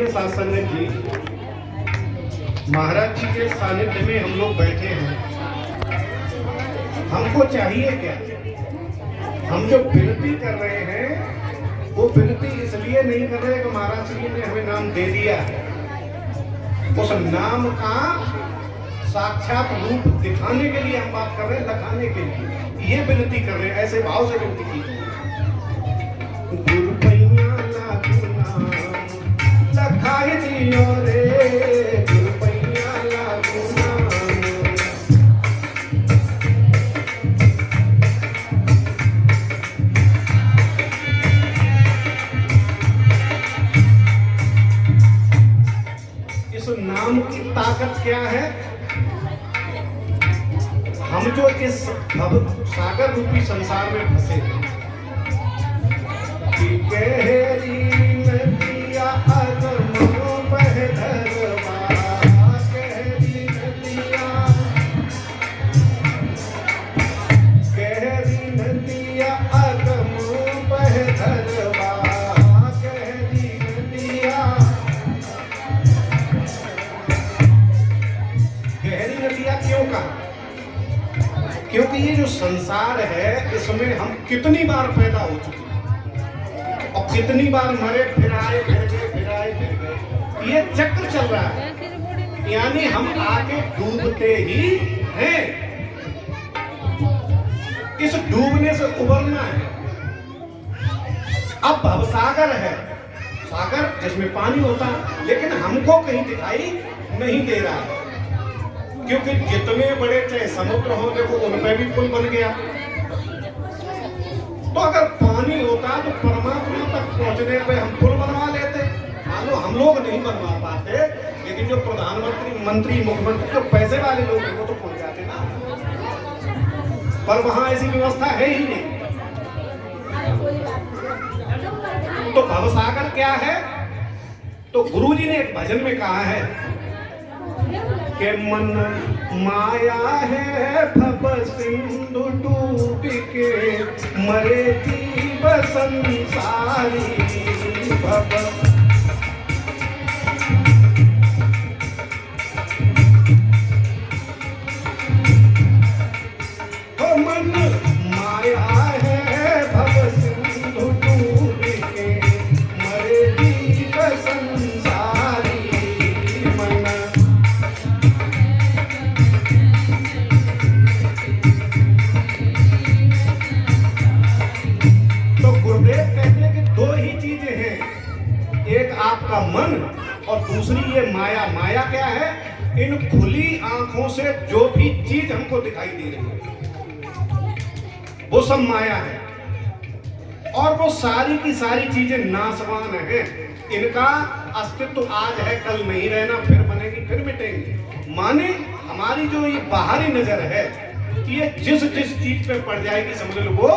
देखिए साथ संगत जी, महाराज जी के सानिध्य में हम लोग बैठे हैं। हमको चाहिए क्या? हम जो विनती कर रहे हैं वो विनती इसलिए नहीं कर रहे कि महाराज जी ने हमें नाम दे दिया है। उस नाम का साक्षात रूप दिखाने के लिए हम बात कर रहे हैं, लखाने के लिए ये विनती कर रहे हैं। ऐसे भाव से विनती की। गुरु पैया लागू नाम लखाए दियो रे, गुरु पैया लागू नाम। इस नाम की ताकत क्या है? हम जो इस भव सागर रूपी संसार में फंसे हैं, गहरी नदिया अगमों बहधरवा, गहरी नदिया, गहरी नदिया अगमों बहधरवा, गहरी नदिया। गहरी नदिया क्यों कहा? क्योंकि ये जो संसार है इसमें हम कितनी बार पैदा हो चुके हैं और कितनी बार मरे, फिर आए, फिर गए, फिर आए, फिर गए। ये चक्र चल रहा है, यानी हम आगे डूबते ही हैं। इस डूबने से उबरना है। अब भवसागर है, सागर जिसमें पानी होता है, लेकिन हमको कहीं दिखाई नहीं दे रहा है, क्योंकि जितने बड़े चाहे समुद्र हो, देखो उनमें भी पुल बन गया। तो अगर पानी होता तो परमात्मा तक पहुंचने पे हम पुल बनवा लेते। मानो हम लोग नहीं बनवा पाते, लेकिन जो प्रधानमंत्री, मंत्री, मुख्यमंत्री, जो पैसे वाले लोग हैं वो तो पहुंच जाते ना। पर वहां ऐसी व्यवस्था है ही नहीं। तो भवसागर क्या है? तो गुरुजी ने एक भजन में कहा है कि मन माया है भव सिंधु डूब के, मरे जीव संसारी भव। तो मन माया है भव सिंधु डूब के, मरे जीव संसारी मन। दो ही चीजें हैं, एक आपका मन और दूसरी ये माया। माया क्या है? इन खुली आंखों से जो भी चीज हमको दिखाई दे रही है वो सब माया है, और वो सारी की सारी चीजें नाशवान है। इनका अस्तित्व आज है, कल नहीं रहना, फिर बनेगी, फिर मिटेंगी। माने हमारी जो ये बाहरी नजर है, ये जिस जिस चीज पे पड़ जाएगी समझ लो वो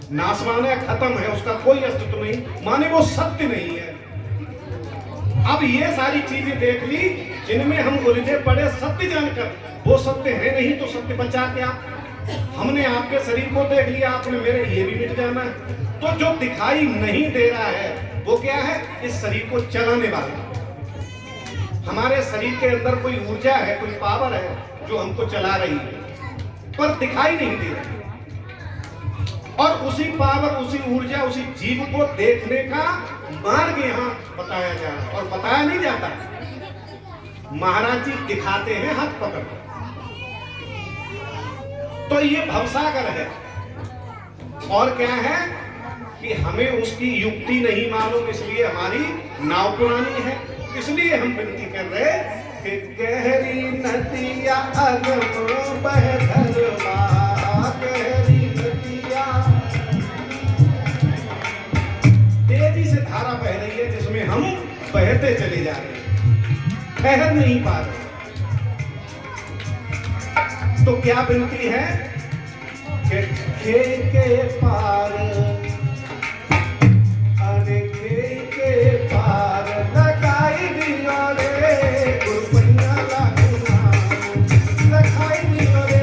नाशवान है, खत्म है, उसका कोई अस्तित्व नहीं। माने वो सत्य नहीं है। अब ये सारी चीजें देख ली जिनमें हम उलझे पड़े, सत्य जानकर वो सत्य है नहीं तो सत्य बचा क्या? हमने आपके शरीर को देख लिया, आपने मेरे, ये भी मिट जाना है। तो जो दिखाई नहीं दे रहा है वो क्या है? इस शरीर को चलाने वाला। हमारे शरीर के अंदर कोई ऊर्जा है, कोई पावर है जो हमको चला रही है, पर दिखाई नहीं दे रही। और उसी पावर, उसी ऊर्जा, उसी जीव को देखने का मार्ग यहाँ बताया जा रहा है, और बताया नहीं जाता। महाराज जी दिखाते हैं हाथ पकड़। तो ये भवसागर है। और क्या है कि हमें उसकी युक्ति नहीं मालूम, इसलिए हमारी नाव पुरानी है। इसलिए हम विनती कर रहे कि गहरी नदिया अगम बहधरवा, गहरी तेजी से धारा बह रही है जिसमें हम बहते चले जा रहे हैं, ठहर नहीं पा रहे। तो क्या विनती है कि खे के पार, अरे खे के पार लगाई दियो रे, गुरु पैया लागू नाम लगाई दियो रे,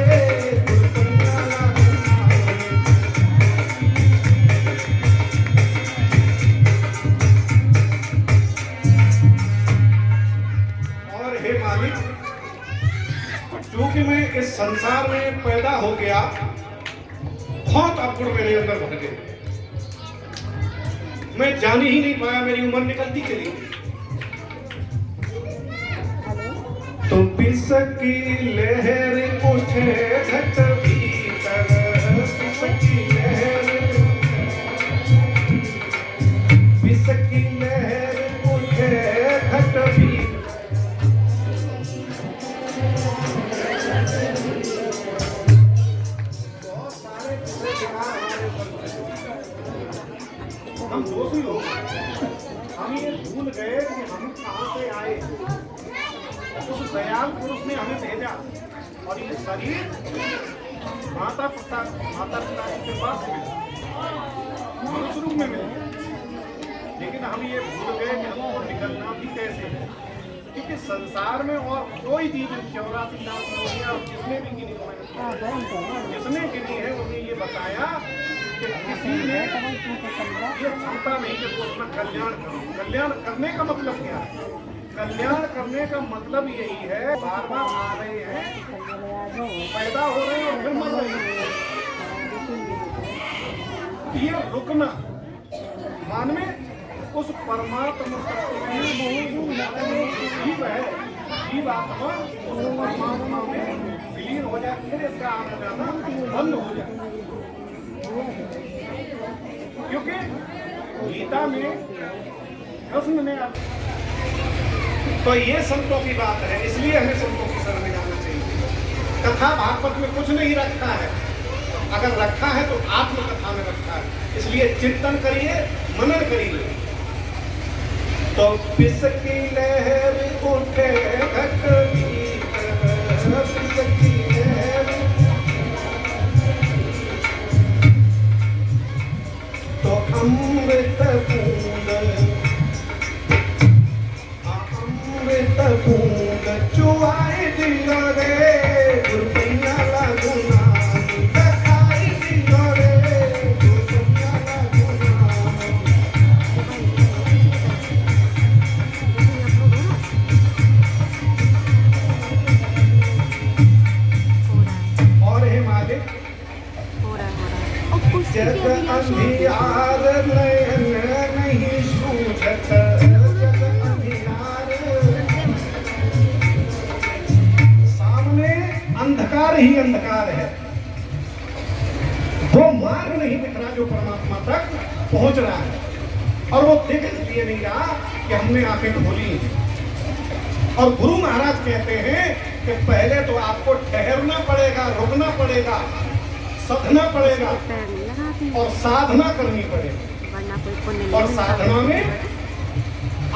गुरु पैया लागू नाम। संसार में पैदा हो गया, बहुत अवगुण मेरे अंदर भर गए, मैं जान ही नहीं पाया, मेरी उम्र निकलती चली। तो पिसकी लहर उठे घट भीतर, पिसकी लहर उठे घट भीतर। हम दोषी लोग, हम ये भूल गए कि हम कहाँ से आए। उस दयाल पुरुष ने हमें भेजा और ये शरीर माता पिता के पास मनुष्य रूप में मिले, लेकिन हम ये भूल गए कि हमको निकलना भी कैसे है, क्योंकि संसार में और कोई जीव 84 लाख लोग और जिसने भी गिनी है उन्हें ये बताया कि किसी ने ये क्षमता नहीं कि वो अपना कल्याण करो। कल्याण करने का मतलब क्या है? कल्याण करने का मतलब यही है, बार बार आ रहे हैं, पैदा हो रहे हैं और फिर मर रहे हैं, ये रुकना मान में उस परमात्मा जीव है, जीव आत्मा उस परमात्मा में विलीन हो जाए, फिर इसका आना जाना बंद हो जाए। क्योंकि गीता में कृष्ण ने, तो ये संतों की बात है, इसलिए हमें संतों की शरण में जाना चाहिए। कथा भागवत में कुछ नहीं रखा है, अगर रखा है तो आत्मकथा में रखा है, इसलिए चिंतन करिए, मनन करिए। तो पिसकी लहर उठे घट भीतर, पिसकी लहर तो अमृत बूंद, अमृत बूंद चुआए दियो रे, गुरबिया लागुना दिखाई दियो रे, गुरबिया लागुना। और हे मालिक, जग अंधियार नयन नहीं सूझत, जग अंधियार, सामने अंधकार ही अंधकार है, वो मार्ग नहीं दिख रहा जो परमात्मा तक पहुंच रहा है, और वो दिख इसलिए नहीं रहा कि हमने आंखें खोली। और गुरु महाराज कहते हैं कि पहले तो आपको ठहरना पड़ेगा, रुकना पड़ेगा, साधना पड़ेगा और साधना करनी पड़ेगी, और साधना में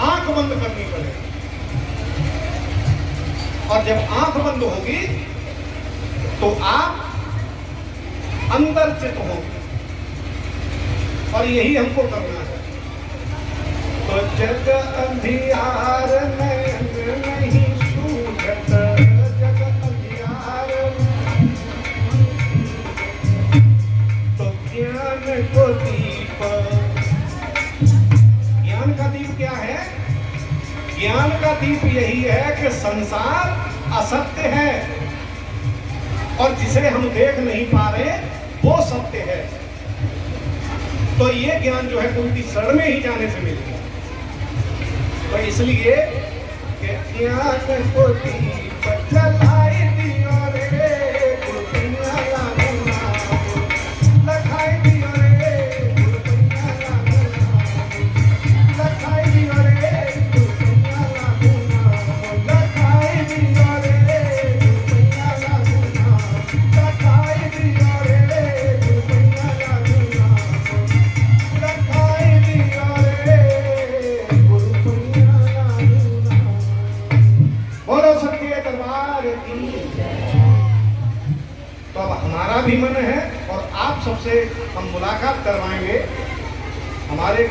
आंख बंद करनी पड़ेगी, और जब आंख बंद होगी तो आप अंदर चित होंगे, और यही हमको करना है। तो जग अंधियार नयन नहीं सूझत, जग अंधियार, ज्ञान को दीप, ज्ञान का दीप क्या है? ज्ञान का दीप यही है कि संसार असत्य है और जिसे हम देख नहीं पा रहे वो सत्य है। तो ये ज्ञान जो है उनकी शरण में ही जाने से मिलेगा। तो इसलिए कि ज्ञान को दीप जलाए दियो रे, गुरबिया लागुना लखाई दियो रे, गुरबिया लागुना लखाई दियो रे, गुरबिया लागुना लखाई दियो रे, गुरबिया लागुना लखाई दियो रे, गुरबिया लागुना लखाई दियो रे, गुरबिया लागुना। बोलो सत्य दरबार की। तो अब हमारा भी मन है और आप सबसे हम मुलाकात करवाएंगे हमारे